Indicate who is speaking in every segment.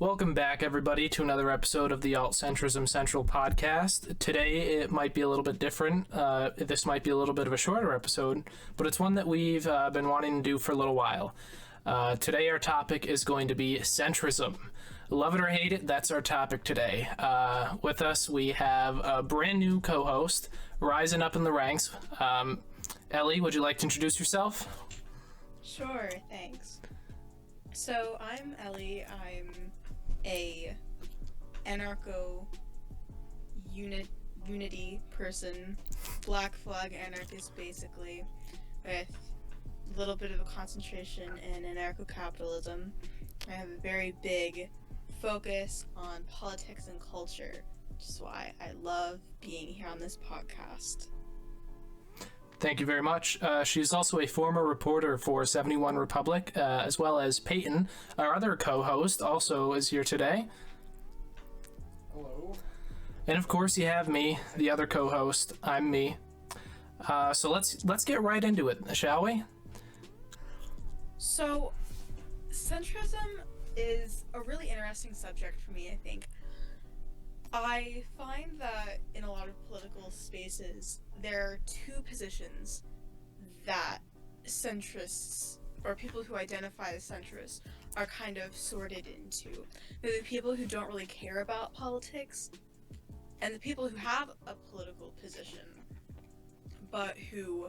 Speaker 1: Welcome back, everybody, to another episode of the Alt-Centrism Central podcast. Today, it might be a little bit different. This might be a little bit of a shorter episode, but it's one that we've been wanting to do for a little while. Today, our topic is going to be centrism. Love it or hate it, that's our topic today. With us, we have a brand new co-host, rising up in the ranks. Ellie, would you like to introduce yourself?
Speaker 2: Sure, thanks. So, I'm Ellie. I'm a unity person, black flag anarchist basically, with a little bit of a concentration in anarcho-capitalism. I have a very big focus on politics and culture, which is why I love being here on this podcast.
Speaker 1: Thank you very much. She's also a former reporter for 71 Republic, as well as Peyton, our other co-host, also is here today.
Speaker 3: Hello.
Speaker 1: And of course, you have me, the other co-host. I'm me. So let's get right into it, shall we?
Speaker 2: So, centrism is a really interesting subject for me, I think. I find that in a lot of political spaces, there are two positions that centrists, or people who identify as centrists, are kind of sorted into. They're the people who don't really care about politics, and the people who have a political position, but who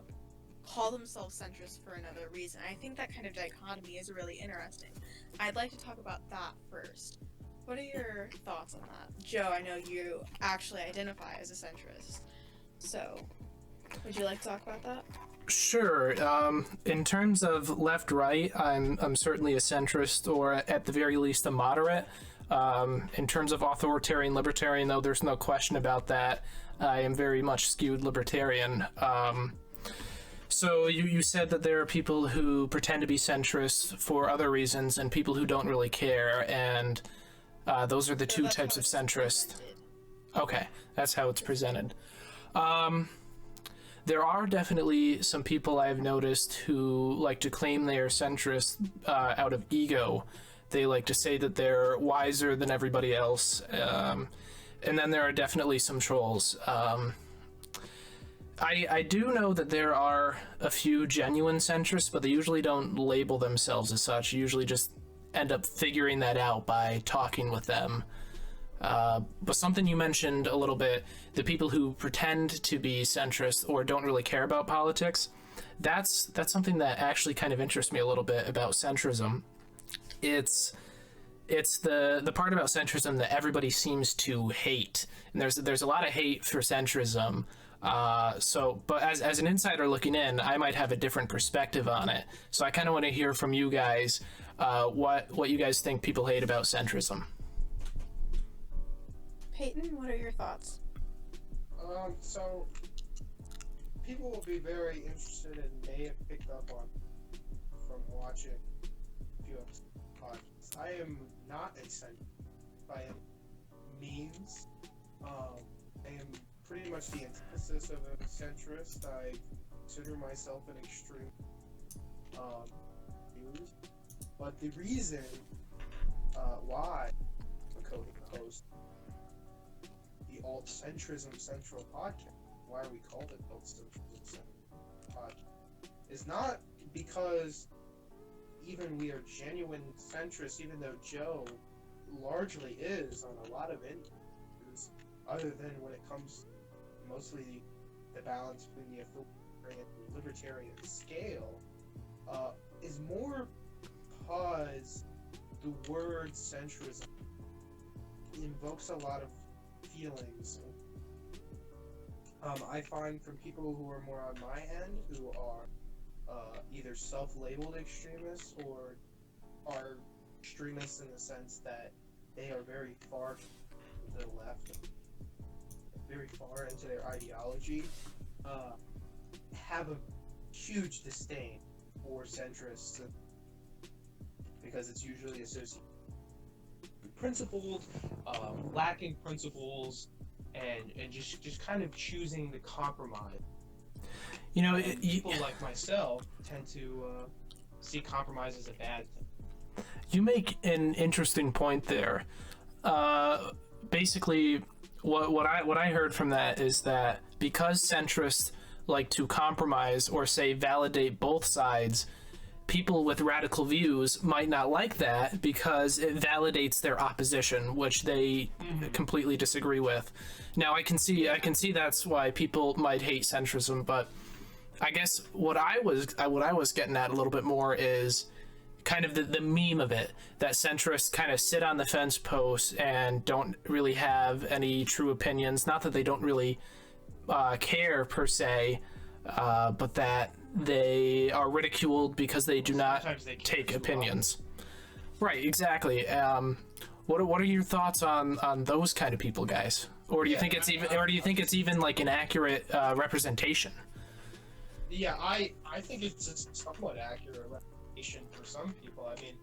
Speaker 2: call themselves centrists for another reason. I think that kind of dichotomy is really interesting. I'd like to talk about that first. What are your thoughts on that? Joe, I know you actually identify as a centrist, so would you like to talk about that?
Speaker 1: Sure. In terms of left-right, I'm certainly a centrist, or at the very least a moderate. In terms of authoritarian libertarian, though, there's no question about that. I am very much skewed libertarian. So you said that there are people who pretend to be centrists for other reasons and people who don't really care, and those are the two types of centrist. Okay, that's how it's presented. There are definitely some people I've noticed who like to claim they are centrist out of ego. They like to say that they're wiser than everybody else. And then there are definitely some trolls. I do know that there are a few genuine centrists, but they usually don't label themselves as such. You usually just end up figuring that out by talking with them. But something you mentioned a little bit, the people who pretend to be centrist or don't really care about politics, that's something that actually kind of interests me a little bit about centrism. It's the part about centrism that everybody seems to hate, and there's a lot of hate for centrism. But as an insider looking in, I might have a different perspective on it. So I kind of want to hear from you guys what you guys think people hate about centrism.
Speaker 2: Peyton, what are your thoughts?
Speaker 3: So people will be very interested and may have picked up on from watching a few episodes of the podcast. I am not a centrist by any means. I am pretty much the antithesis of a centrist. I consider myself an extreme views. But the reason why I'm a co-host the Alt-Centrism Central podcast, why we called it Alt-Centrism Central podcast, is not because even we are genuine centrists, even though Joe largely is on a lot of issues, other than when it comes mostly the balance between the authoritarian and libertarian scale, is more because the word centrism invokes a lot of feelings. I find from people who are more on my end, who are either self-labeled extremists or are extremists in the sense that they are very far to the left, very far into their ideology, have a huge disdain for centrists because it's usually associated with principled, lacking principles, and just kind of choosing the compromise.
Speaker 1: You know,
Speaker 3: people like myself tend to see compromise as a bad thing.
Speaker 1: You make an interesting point there. Basically, what I heard from that is that because centrists like to compromise or say validate both sides, people with radical views might not like that because it validates their opposition, which they completely disagree with. Now I can see that's why people might hate centrism, but I guess what I was getting at a little bit more is kind of the meme of it, that centrists kind of sit on the fence post and don't really have any true opinions. Not that they don't really care per se, but that they are ridiculed because they do not take opinions. Right, exactly. What are your thoughts on those kind of people, guys? Or do you think it's even like an accurate representation?
Speaker 3: Yeah, I think it's a somewhat accurate representation for some people. I mean,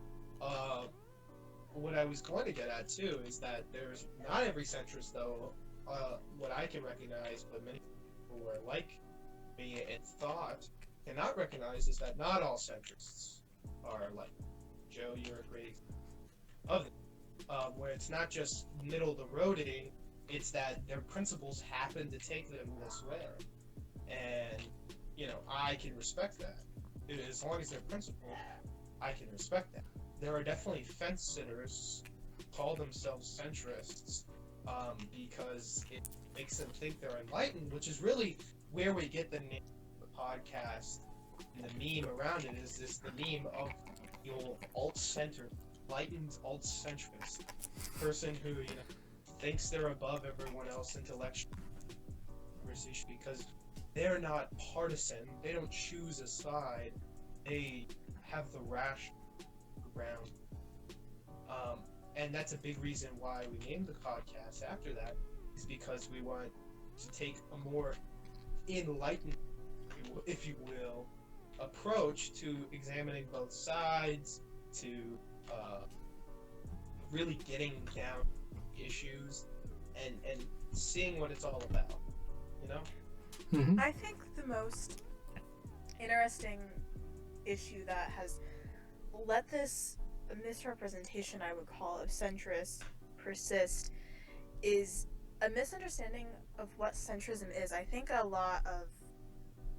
Speaker 3: what I was going to get at too is that there's not every centrist though. What I can recognize, but many people who are like me in thought cannot recognize, is that not all centrists are like Joe. You're a great example of it, where it's not just middle of the roading. It's that their principles happen to take them this way, and I can respect that. As long as they're principled, I can respect that. There are definitely fence sitters who call themselves centrists because it makes them think they're enlightened, which is really where we get the name of the podcast and the meme around it. Is this the meme of the old alt-center, enlightened alt-centrist person who thinks they're above everyone else intellectually because they're not partisan. They don't choose a side. They have the rational ground. And that's a big reason why we named the podcast after that, is because we want to take a more enlightened, if you will, approach to examining both sides, to really getting down issues and seeing what it's all about,
Speaker 1: Mm-hmm.
Speaker 2: I think the most interesting issue that has let this misrepresentation, I would call, of centrists persist is a misunderstanding of what centrism is. I think a lot of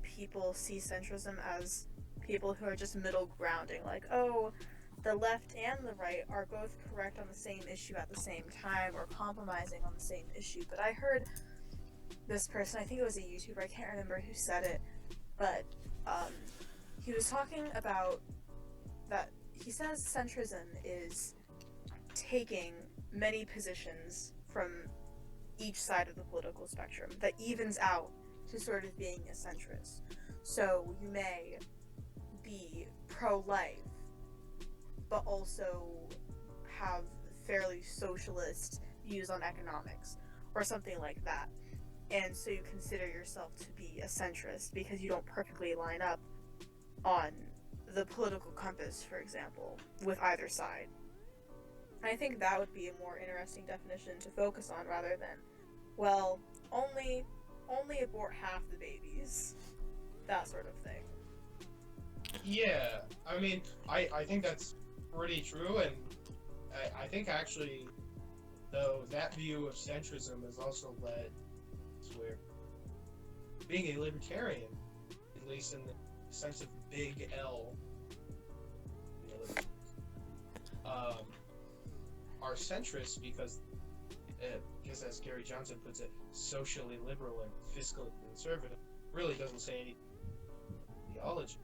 Speaker 2: people see centrism as people who are just middle grounding, like, oh, the left and the right are both correct on the same issue at the same time, or compromising on the same issue. But I heard this person, I think it was a YouTuber, I can't remember who said it, but he was talking about that he says centrism is taking many positions from each side of the political spectrum that evens out to sort of being a centrist. So you may be pro-life, but also have fairly socialist views on economics, or something like that. And so you consider yourself to be a centrist because you don't perfectly line up on the political compass, for example, with either side. I think that would be a more interesting definition to focus on, rather than, well, only abort half the babies, that sort of thing.
Speaker 3: Yeah, I mean, I think that's pretty true, and I think actually, though, that view of centrism has also led to where being a libertarian, at least in the sense of big L, are centrists because as Gary Johnson puts it, socially liberal and fiscally conservative. Really doesn't say any theology.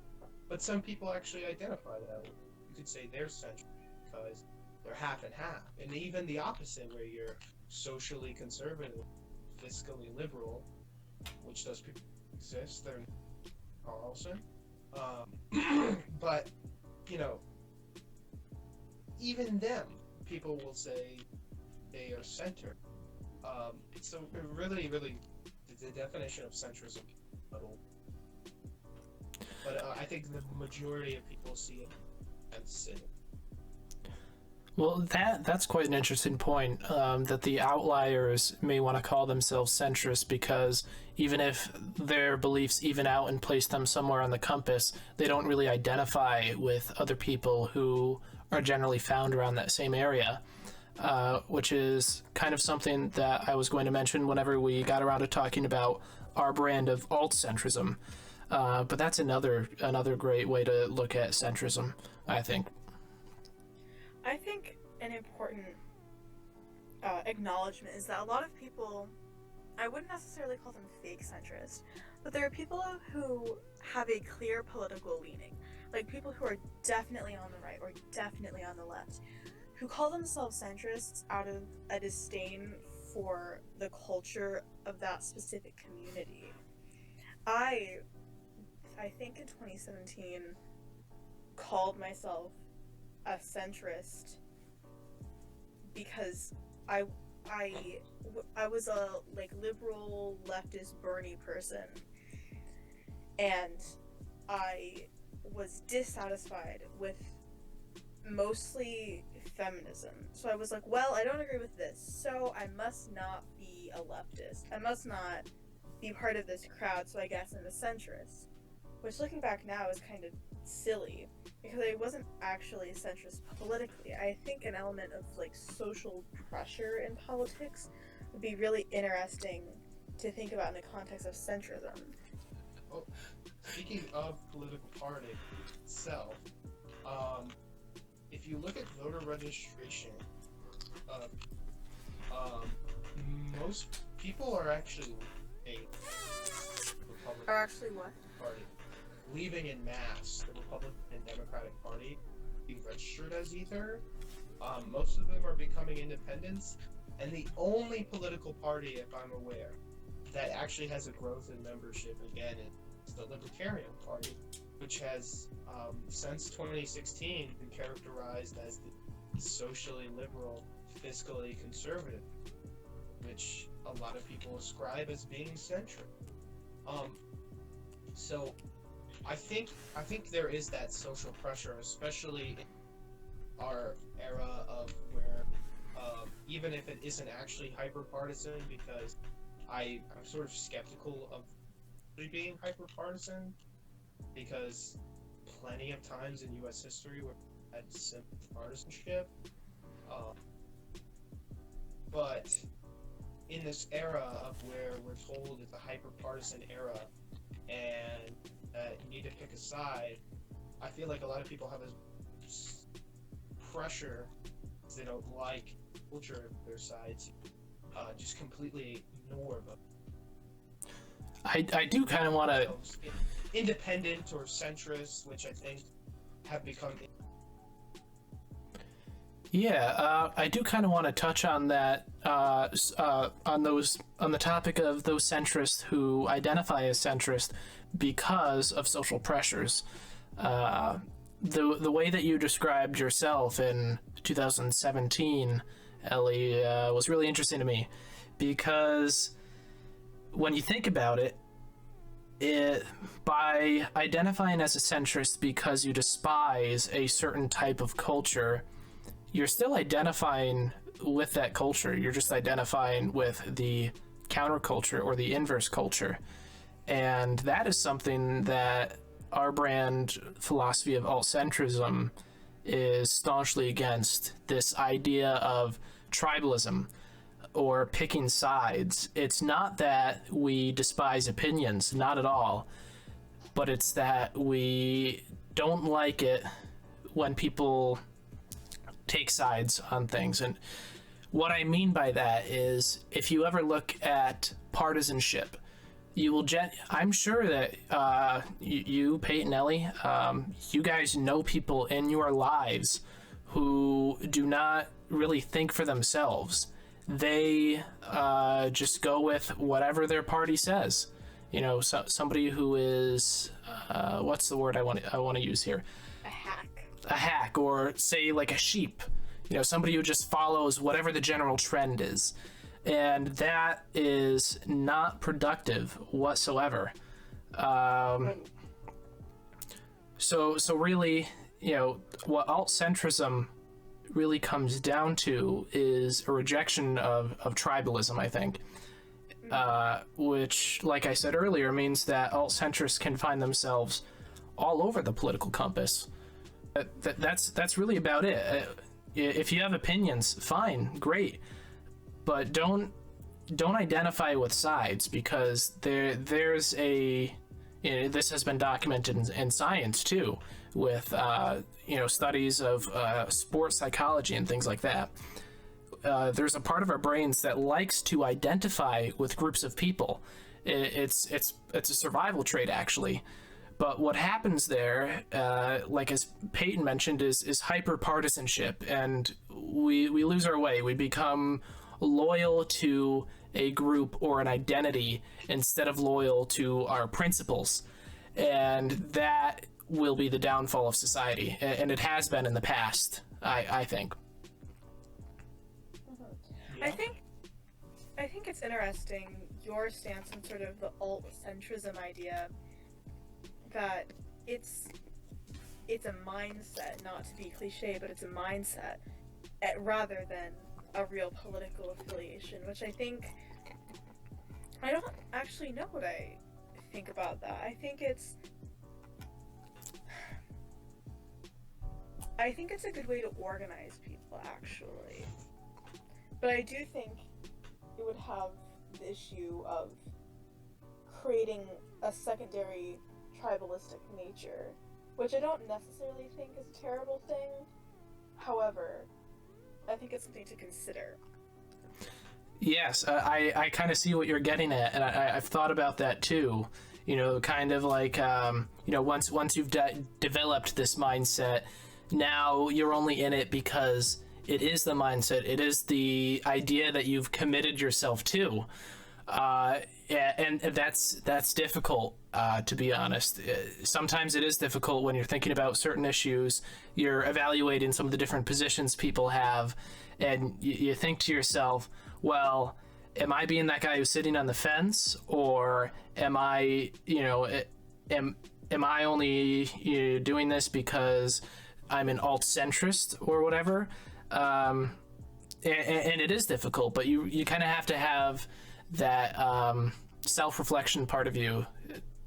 Speaker 3: But some people actually identify that. You could say they're centrist because they're half and half. And even the opposite, where you're socially conservative, fiscally liberal, which does exist, they're Carlson. But, even them, people will say they are centered. So really, the definition of centrism is subtle. But I think the majority of people see it as it.
Speaker 1: Well, that's quite an interesting point, that the outliers may want to call themselves centrist because even if their beliefs even out and place them somewhere on the compass, they don't really identify with other people who are generally found around that same area, which is kind of something that I was going to mention whenever we got around to talking about our brand of alt-centrism. But that's another great way to look at centrism, I think.
Speaker 2: I think an important acknowledgement is that a lot of people, I wouldn't necessarily call them fake centrist, but there are people who have a clear political leaning, like people who are definitely on the right or definitely on the left, who call themselves centrists out of a disdain for the culture of that specific community. I think in 2017 called myself a centrist because I was a like liberal leftist Bernie person, and I was dissatisfied with mostly feminism. So I was like, well, I don't agree with this, so I must not be a leftist. I must not be part of this crowd, so I guess I'm a centrist. Which, looking back now, is kind of silly, because I wasn't actually centrist politically. I think an element of like social pressure in politics would be really interesting to think about in the context of centrism.
Speaker 3: Oh, speaking of political party itself, if you look at voter registration, most people are actually a Republican
Speaker 2: Are actually what?
Speaker 3: Party, leaving in mass the Republican and Democratic Party, being registered as either. Most of them are becoming independents, and the only political party, if I'm aware, that actually has a growth in membership again is the Libertarian Party, which has since 2016 been characterized as the socially liberal, fiscally conservative, which a lot of people ascribe as being centric. So I think there is that social pressure, especially in our era of where even if it isn't actually hyper-partisan, because I'm sort of skeptical of it being hyper-partisan, because plenty of times in U.S. history where we had simple partisanship, but in this era of where we're told it's a hyper-partisan era and you need to pick a side, I feel like a lot of people have this pressure, they don't like the culture of their sides, just completely ignore them.
Speaker 1: I do kind of want to...
Speaker 3: Independent or centrist, which I think have become...
Speaker 1: Yeah, I do kind of want to touch on that, on the topic of those centrists who identify as centrist because of social pressures. The way that you described yourself in 2017, Ellie, was really interesting to me, because when you think about it, by identifying as a centrist because you despise a certain type of culture, you're still identifying with that culture. You're just identifying with the counterculture or the inverse culture. And that is something that our brand philosophy of alt-centrism is staunchly against, this idea of tribalism or picking sides. It's not that we despise opinions, not at all, but it's that we don't like it when people take sides on things. And what I mean by that is, if you ever look at partisanship, you will I'm sure that you, Peyton, Ellie, you guys know people in your lives who do not really think for themselves. They just go with whatever their party says. You know, somebody who is what's the word I want to use here? A hack, or say like a sheep. You know, somebody who just follows whatever the general trend is, and that is not productive whatsoever. So really, you know, what alt-centrism really comes down to is a rejection of tribalism, I think, which, like I said earlier, means that alt-centrists can find themselves all over the political compass. That's really about it. If you have opinions, fine, great, but don't identify with sides, because there's a, this has been documented in science too, with studies of sports psychology and things like that. There's a part of our brains that likes to identify with groups of people. It's a survival trait, actually. But what happens there, like as Peyton mentioned, is hyper partisanship, and we lose our way. We become loyal to a group or an identity instead of loyal to our principles, and that will be the downfall of society, and it has been in the past. I think.
Speaker 2: I think it's interesting, your stance on sort of the alt-centrism idea, that it's a mindset, not to be cliche, but it's a mindset rather than a real political affiliation, which I don't actually know what I think about that. I think it's a good way to organize people, actually. But I do think it would have the issue of creating a secondary tribalistic nature, which I don't necessarily think is a terrible thing. However, I think it's something to consider.
Speaker 1: Yes, I kind of see what you're getting at, and I've thought about that too. Kind of like, once you've developed this mindset, now you're only in it because it is the mindset, it is the idea that you've committed yourself to. And that's difficult, to be honest. Sometimes it is difficult when you're thinking about certain issues, you're evaluating some of the different positions people have, and you think to yourself, well, am I being that guy who's sitting on the fence, or am I, am I only doing this because I'm an alt-centrist or whatever? And it is difficult, but you kind of have to have that self-reflection part of you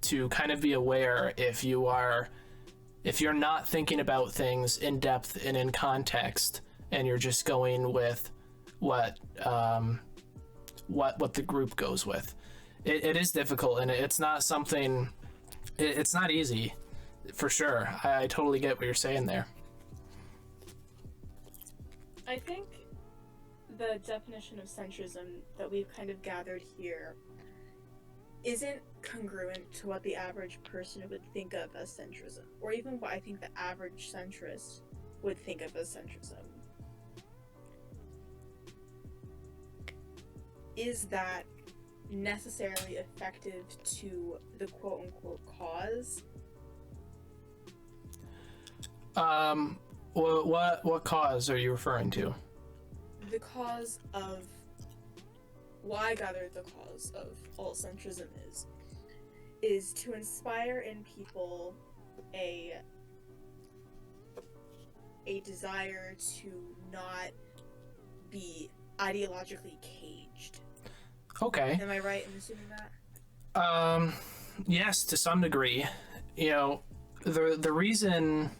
Speaker 1: to kind of be aware if you're not thinking about things in depth and in context, and you're just going with what the group goes with. It is difficult, and it's not something. It's not easy, for sure. I totally get what you're saying there.
Speaker 2: I think the definition of centrism that we've kind of gathered here isn't congruent to what the average person would think of as centrism, or even what I think the average centrist would think of as centrism. Is that necessarily effective to the quote-unquote cause?
Speaker 1: What cause are you referring to?
Speaker 2: The cause of what I gather the cause of alt-centrism is to inspire in people a desire to not be ideologically caged.
Speaker 1: Okay.
Speaker 2: Am I right in assuming that?
Speaker 1: Yes, to some degree. The reason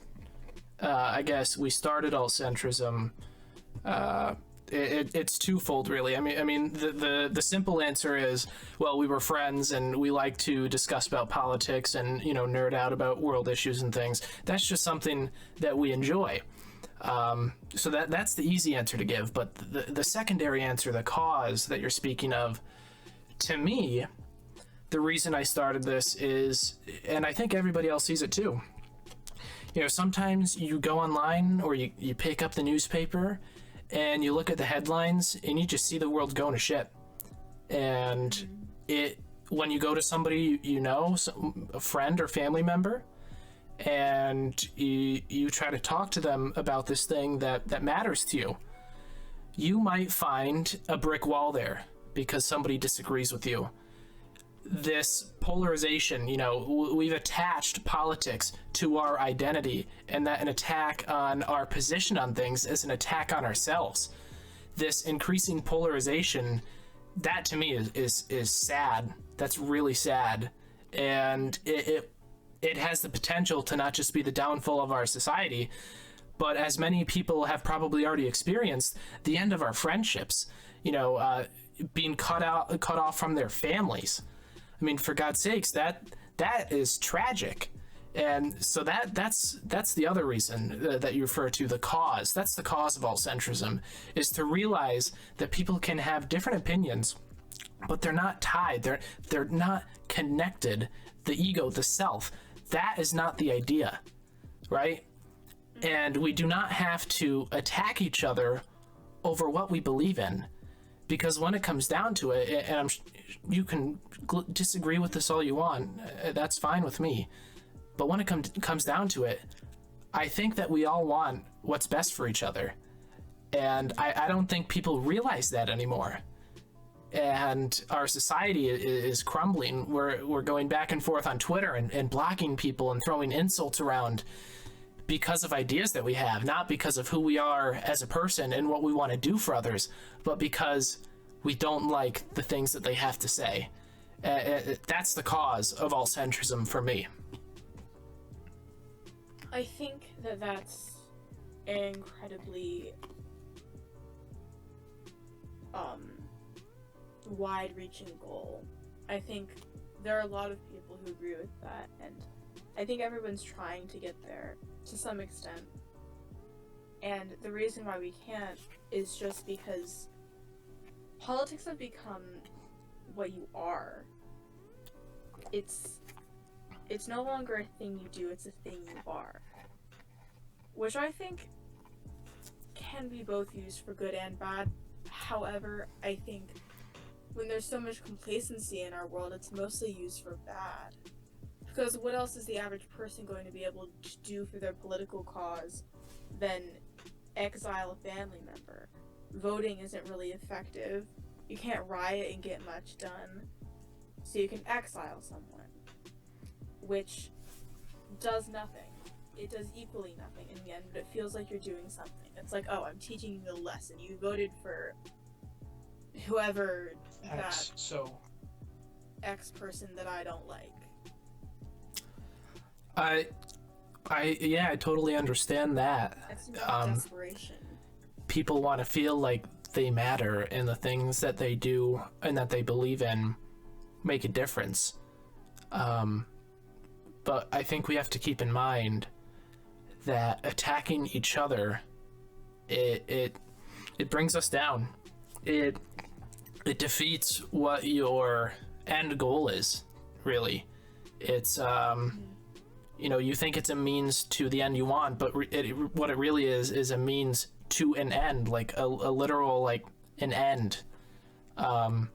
Speaker 1: I guess we started alt-centrism, it's twofold, really. I mean, the simple answer is, well, we were friends and we like to discuss about politics and nerd out about world issues and things. That's just something that we enjoy. So that's the easy answer to give. But the secondary answer, the cause that you're speaking of, to me, the reason I started this is, and I think everybody else sees it too. Sometimes you go online or you pick up the newspaper and you look at the headlines and you just see the world going to shit. And when you go to somebody a friend or family member, and you try to talk to them about this thing that matters to you, you might find a brick wall there because somebody disagrees with you. This polarization, we've attached politics to our identity, and that an attack on our position on things is an attack on ourselves. This increasing polarization, that to me is sad. That's really sad. And it has the potential to not just be the downfall of our society, but as many people have probably already experienced, the end of our friendships, being cut off from their families. I mean, for God's sakes, that is tragic. And so that's the other reason that you refer to, the cause. That's the cause of alt-centrism, is to realize that people can have different opinions, but they're not tied. They're not connected. The ego, the self, that is not the idea, right? And we do not have to attack each other over what we believe in, because when it comes down to it, and you can disagree with this all you want, that's fine with me. But when it comes down to it, I think that we all want what's best for each other. And I don't think people realize that anymore. And our society is crumbling. We're going back and forth on Twitter and blocking people and throwing insults around because of ideas that we have, not because of who we are as a person and what we want to do for others, but because we don't like the things that they have to say. That's the cause of alt-centrism for me.
Speaker 2: I think that that's an incredibly wide-reaching goal. I think there are a lot of people who agree with that, and I think everyone's trying to get there to some extent. And the reason why we can't is just because politics have become what you are. It's no longer a thing you do, it's a thing you are. Which I think can be both used for good and bad. However, I think when there's so much complacency in our world, it's mostly used for bad. Because what else is the average person going to be able to do for their political cause than exile a family member? Voting isn't really effective. You can't riot and get much done. So you can exile someone, which does nothing. It does equally nothing in the end, but it feels like you're doing something. It's like, oh, I'm teaching you a lesson. You voted for whoever X person that I don't like.
Speaker 1: I totally understand that.
Speaker 2: It's not desperation.
Speaker 1: People want to feel like they matter, and the things that they do and that they believe in make a difference. But I think we have to keep in mind that attacking each other, it brings us down. It defeats what your end goal is, really. It's you think it's a means to the end you want, but what it really is a means to an end, like a literal, like, an end. I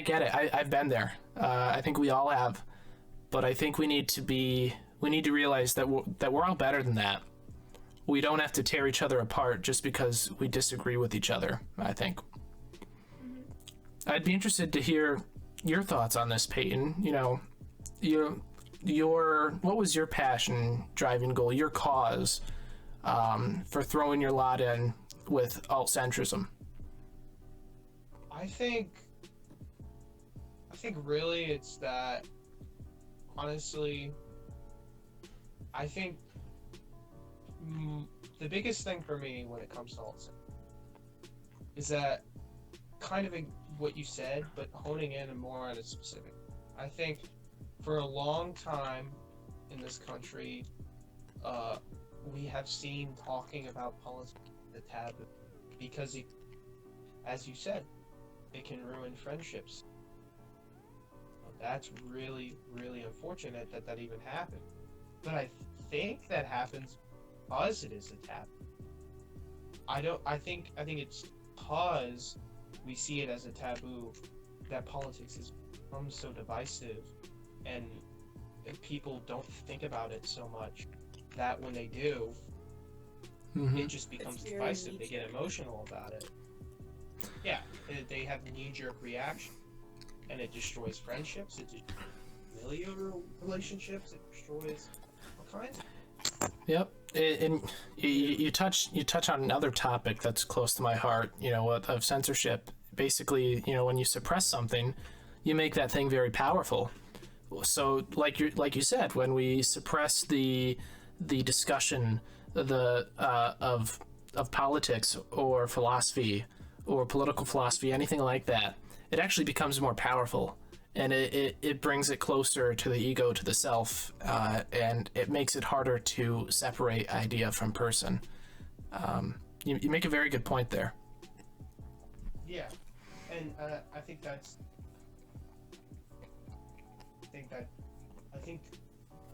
Speaker 1: get it. I've been there. I think we all have, but I think we need to realize that we're all better than that. We don't have to tear each other apart just because we disagree with each other, I think. I'd be interested to hear your thoughts on this, Peyton. What was your passion, driving goal, your cause for throwing your lot in with alt-centrism?
Speaker 3: I think really it's that, honestly, I think the biggest thing for me when it comes to alt-centrism is that kind of what you said, but honing in and more on a specific. I think for a long time in this country, we have seen talking about politics the taboo, because as you said, it can ruin friendships. That's really, really unfortunate that even happened. But I think that happens because it is a taboo. I think it's because we see it as a taboo that politics has become so divisive, and people don't think about it so much, that when they do, it just becomes divisive. They get emotional about it. Yeah, they have knee-jerk reaction, and it destroys friendships, it destroys familial relationships, it destroys all kinds of.
Speaker 1: Yep, and you touch on another topic that's close to my heart, of censorship. Basically, when you suppress something, you make that thing very powerful. So like you said, when we suppress the discussion of politics or philosophy or political philosophy, anything like that, it actually becomes more powerful, and it brings it closer to the ego, to the self, and it makes it harder to separate idea from person. You make a very good point there.
Speaker 3: Yeah, and I think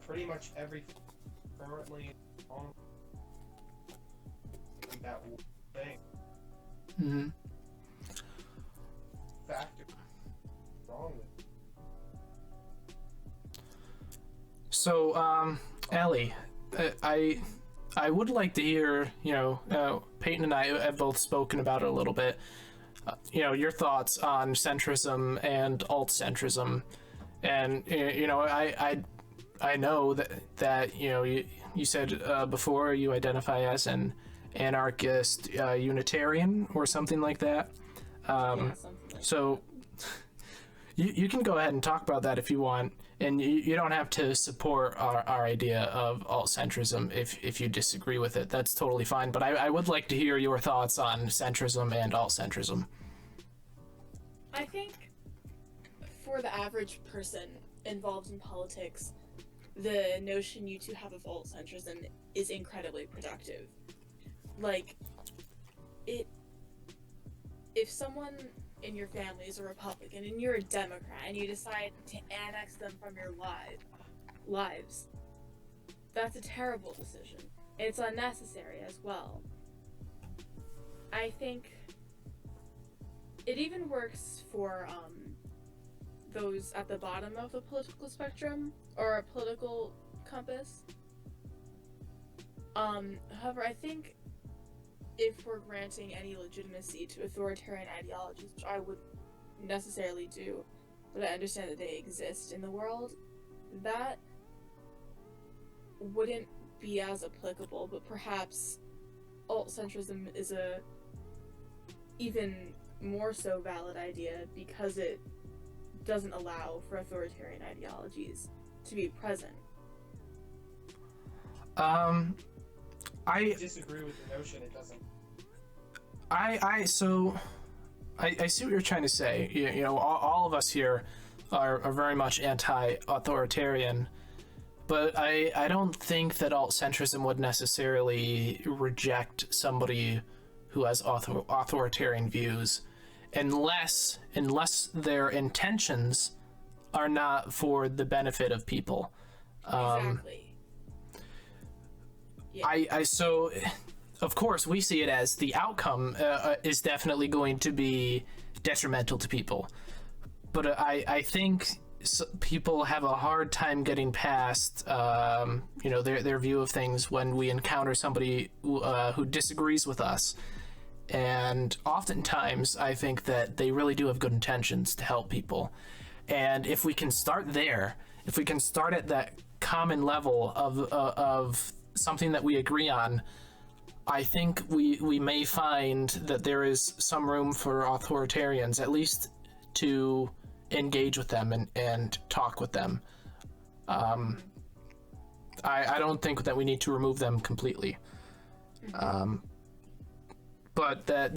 Speaker 3: pretty much everything currently on that thing
Speaker 1: Mm-hmm.
Speaker 3: factor wrong with it.
Speaker 1: So, Ellie, I would like to hear, Peyton and I have both spoken about it a little bit. Your thoughts on centrism and alt-centrism, and I know that you said before you identify as an anarchist Unitarian or something like that.
Speaker 2: Something like
Speaker 1: So you can go ahead and talk about that if you want, and you don't have to support our idea of alt-centrism if you disagree with it. That's totally fine, but I would like to hear your thoughts on centrism and alt-centrism.
Speaker 2: I think for the average person involved in politics, the notion you two have of alt-centrism is incredibly productive. Like, if someone in your family is a Republican and you're a Democrat and you decide to annex them from your lives, that's a terrible decision. It's unnecessary as well. I think it even works for those at the bottom of the political spectrum or a political compass. However, I think if we're granting any legitimacy to authoritarian ideologies, which I wouldn't necessarily do, but I understand that they exist in the world, that wouldn't be as applicable, but perhaps alt-centrism is a even more so valid idea because it doesn't allow for authoritarian ideologies to be present.
Speaker 3: I disagree with the notion it doesn't.
Speaker 1: I see what you're trying to say. All of us here are very much anti-authoritarian, but I don't think that alt-centrism would necessarily reject somebody who has authoritarian views, unless their intentions are not for the benefit of people.
Speaker 2: Exactly.
Speaker 1: Yeah. So, of course, we see it as the outcome is definitely going to be detrimental to people. But I think people have a hard time getting past, their view of things when we encounter somebody who disagrees with us. And oftentimes, I think that they really do have good intentions to help people. And if we can start there, if we can start at that common level of something that we agree on, I think we may find that there is some room for authoritarians, at least to engage with them and talk with them. I don't think that we need to remove them completely. But that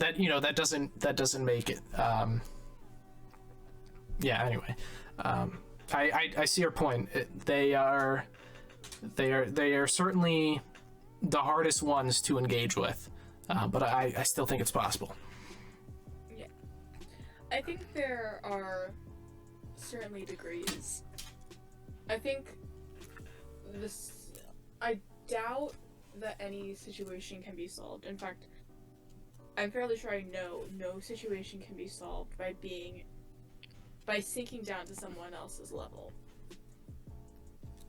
Speaker 1: doesn't make it. Anyway, I see your point. They are certainly the hardest ones to engage with, but I still think it's possible.
Speaker 2: Yeah, I think there are certainly degrees. I think I doubt that any situation can be solved. In fact, I'm fairly sure I know no situation can be solved by sinking down to someone else's level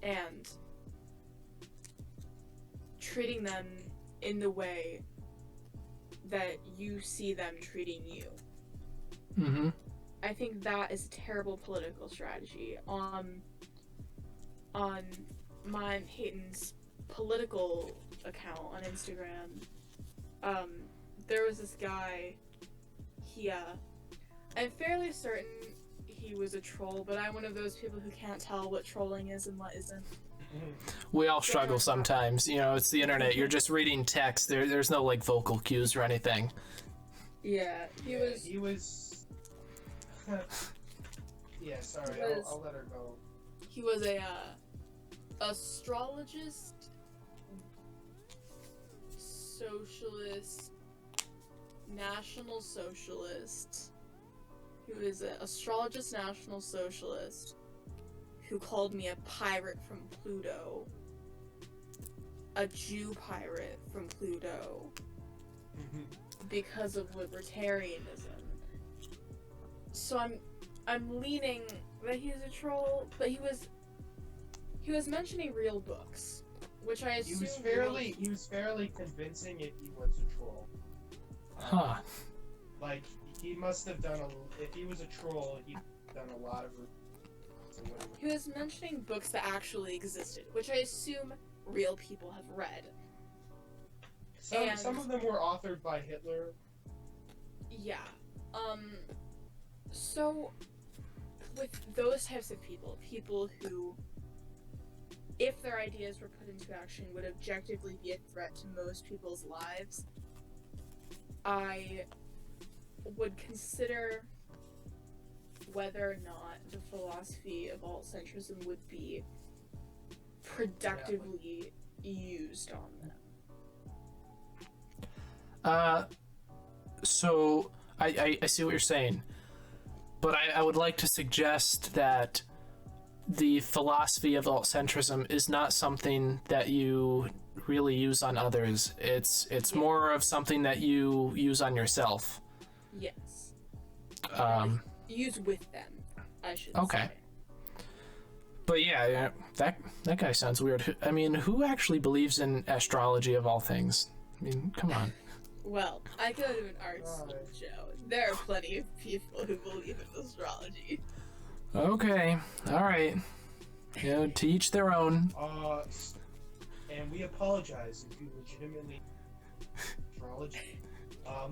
Speaker 2: and treating them in the way that you see them treating you.
Speaker 1: Mm-hmm.
Speaker 2: I think that is a terrible political strategy. On my and Peyton's political account on Instagram, there was this guy, I'm fairly certain he was a troll, but I'm one of those people who can't tell what trolling is and what isn't.
Speaker 1: We all struggle sometimes. You know, it's the internet. You're just reading text. There's no like vocal cues or anything.
Speaker 2: Yeah, he
Speaker 3: was. Yeah, sorry, I'll let her go.
Speaker 2: He was a astrologist, socialist, national socialist. He was an astrologist, national socialist, who called me a pirate from Pluto, a Jew pirate from Pluto, because of libertarianism. So I'm leaning that he's a troll, but he was mentioning real books, which I assume
Speaker 3: he was fairly convincing if he was a troll.
Speaker 1: Huh.
Speaker 3: Like, he must have done if he was a troll, he'd done a lot of.
Speaker 2: He was mentioning books that actually existed, which I assume real people have read.
Speaker 3: Some of them were authored by Hitler.
Speaker 2: Yeah. So, with those types of people who, if their ideas were put into action, would objectively be a threat to most people's lives, I would consider whether or not the philosophy of alt-centrism would be productively used on them.
Speaker 1: So I see what you're saying, but I would like to suggest that the philosophy of alt-centrism is not something that you really use on others. It's more of something that you use on yourself.
Speaker 2: Yes.
Speaker 1: Use
Speaker 2: with them, I should
Speaker 1: okay.
Speaker 2: say.
Speaker 1: But yeah, that guy sounds weird. I mean, who actually believes in astrology of all things? I mean, come on.
Speaker 2: Well, I go to an art school, Joe. There are plenty of people who believe in astrology.
Speaker 1: Okay, all right. You know, to each their own.
Speaker 3: And we apologize if you legitimately astrology.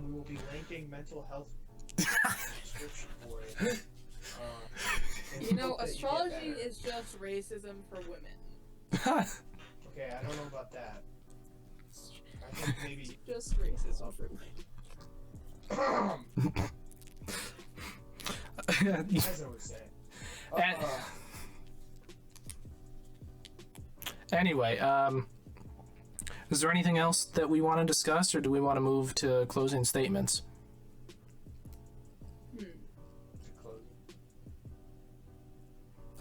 Speaker 3: We will be linking mental health description for it.
Speaker 2: You know, astrology is just racism for women.
Speaker 3: Okay, I don't know about that. I think maybe
Speaker 2: just racism for women.
Speaker 3: As I was saying.
Speaker 1: Anyway, is there anything else that we want to discuss, or do we want to move to closing statements?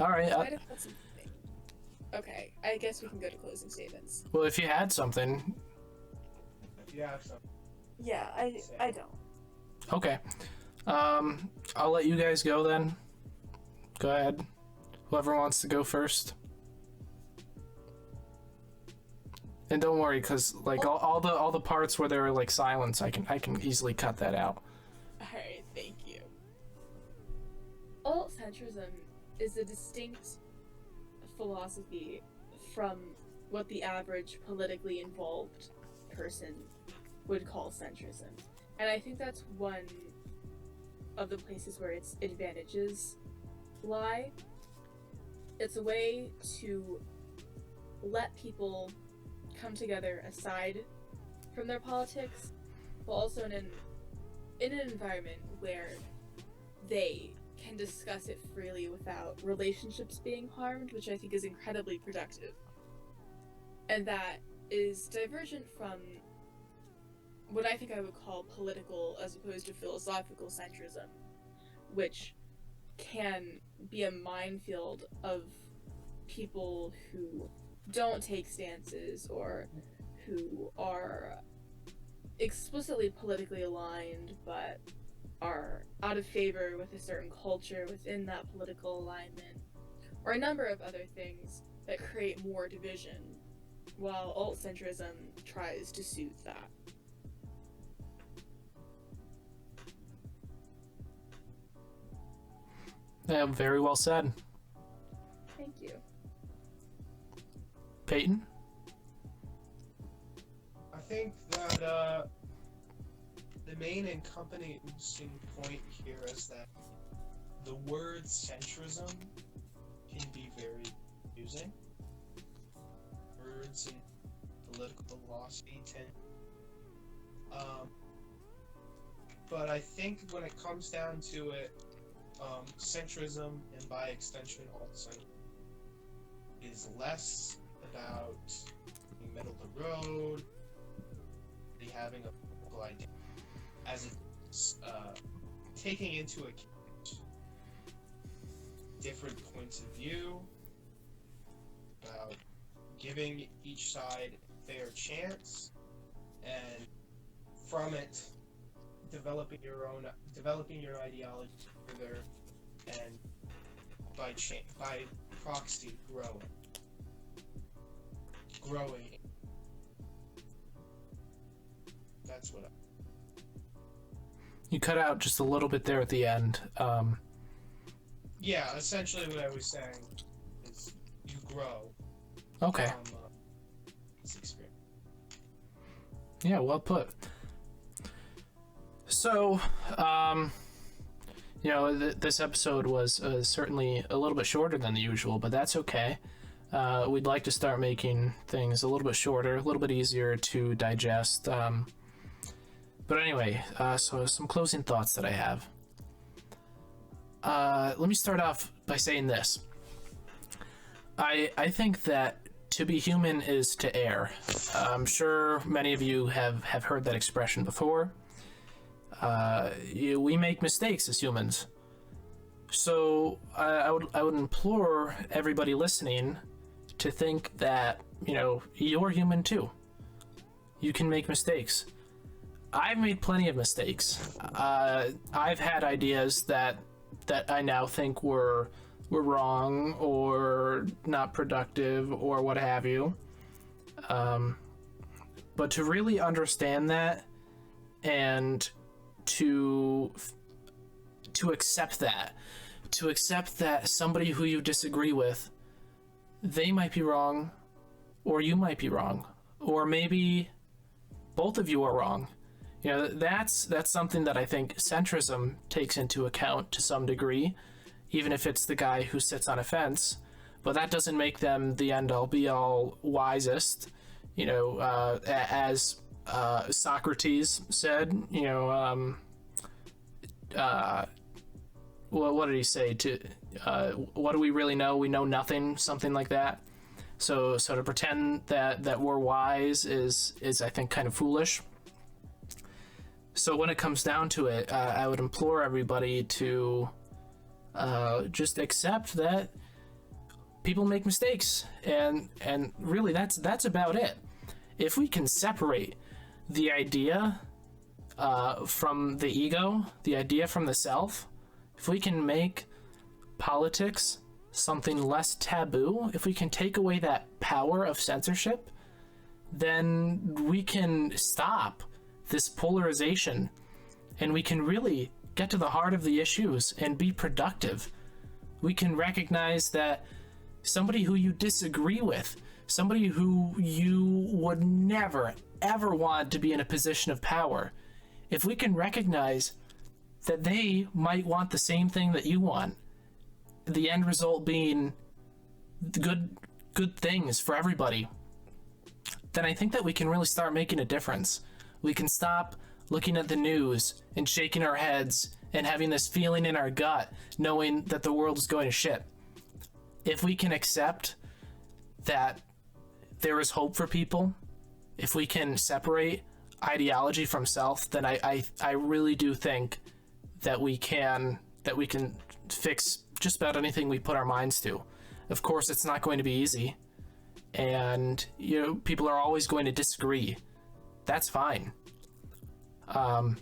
Speaker 1: All right.
Speaker 2: Okay, I guess we can go to closing statements.
Speaker 1: Well, if you had something.
Speaker 3: If you have something.
Speaker 2: Yeah, I don't.
Speaker 1: Okay. I'll let you guys go then. Go ahead. Whoever wants to go first. And don't worry, cause like all the parts where there are like silence, I can easily cut that out.
Speaker 2: Alright, thank you. Alt-centrism is a distinct philosophy from what the average politically involved person would call centrism. And I think that's one of the places where its advantages lie. It's a way to let people come together aside from their politics, but also in an environment where they can discuss it freely without relationships being harmed, which I think is incredibly productive. And that is divergent from what I think I would call political as opposed to philosophical centrism, which can be a minefield of people who don't take stances or who are explicitly politically aligned but are out of favor with a certain culture within that political alignment, or a number of other things that create more division, while alt-centrism tries to soothe that.
Speaker 1: Yeah, very well said.
Speaker 2: Thank you.
Speaker 1: Peyton?
Speaker 3: I think that the main encompassing point here is that the word centrism can be very confusing. Words in political philosophy tend. But I think when it comes down to it, centrism, and by extension alt-centrism, is less about being middle of the road, having a political idea, as it's taking into account different points of view, about giving each side a fair chance, and from it developing your ideology further, and by proxy growing. That's what
Speaker 1: You cut out just a little bit there at the end.
Speaker 3: Yeah, essentially what I was saying is you grow.
Speaker 1: Okay.
Speaker 3: From this experience.
Speaker 1: Yeah, well put. So, this episode was certainly a little bit shorter than the usual, but that's okay. We'd like to start making things a little bit shorter, a little bit easier to digest. But anyway, so some closing thoughts that I have. Let me start off by saying this. I think that to be human is to err. I'm sure many of you have heard that expression before. We make mistakes as humans. So I would implore everybody listening to think that, you're human too. You can make mistakes. I've made plenty of mistakes. I've had ideas that I now think were wrong or not productive or what have you. But to really understand that and to accept that somebody who you disagree with, they might be wrong, or you might be wrong, or maybe both of you are wrong. That's something that I think centrism takes into account to some degree, even if it's the guy who sits on a fence. But that doesn't make them the end-all be-all wisest. As Socrates said, what did he say? What do we really know? We know nothing, something like that. So to pretend that we're wise is I think kind of foolish. So when it comes down to it, I would implore everybody to just accept that people make mistakes, and really that's about it. If we can separate the idea from the ego, the idea from the self, if we can make politics something less taboo, if we can take away that power of censorship, then we can stop this polarization, and we can really get to the heart of the issues and be productive. We can recognize that somebody who you disagree with, somebody who you would never ever want to be in a position of power, if we can recognize that they might want the same thing that you want, the end result being good things for everybody, then I think that we can really start making a difference. We can stop looking at the news and shaking our heads and having this feeling in our gut, knowing that the world is going to shit. If we can accept that there is hope for people, if we can separate ideology from self, then I really do think that we can fix just about anything we put our minds to. Of course, it's not going to be easy, and people are always going to disagree. That's fine. But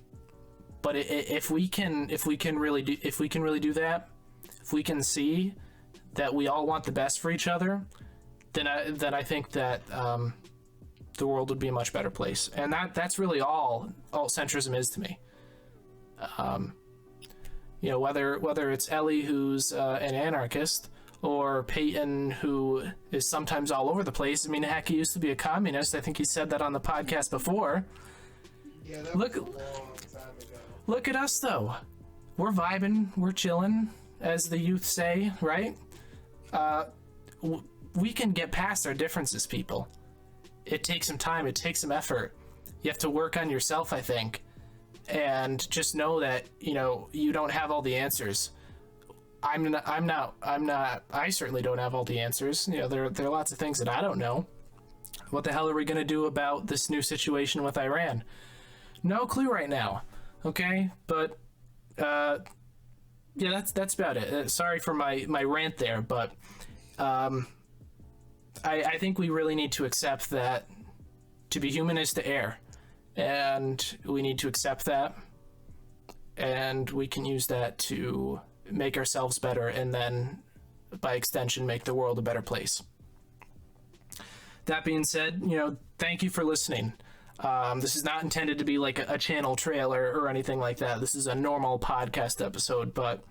Speaker 1: if we can really do that, if we can see that we all want the best for each other, then I think that the world would be a much better place. And that's really all alt-centrism is to me. Whether it's Ellie, who's an anarchist, or Peyton, who is sometimes all over the place. I mean, heck, he used to be a communist. I think he said that on the podcast before.
Speaker 3: Yeah, that was a long time ago.
Speaker 1: Look at us, though. We're vibing, we're chilling, as the youth say, right? We can get past our differences, people. It takes some time, it takes some effort. You have to work on yourself, I think, and just know that, you know, you don't have all the answers. I certainly don't have all the answers. You know, there are lots of things that I don't know. What the hell are we going to do about this new situation with Iran? No clue right now. Okay, but yeah, that's about it. Sorry for my rant there, but I think we really need to accept that to be human is to err, and we need to accept that, and we can use that to make ourselves better, and then by extension make the world a better place. That being said, you know, thank you for listening. This is not intended to be like a channel trailer or anything like that. This is a normal podcast episode, but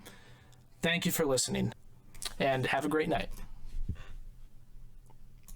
Speaker 1: thank you for listening, and have a great night.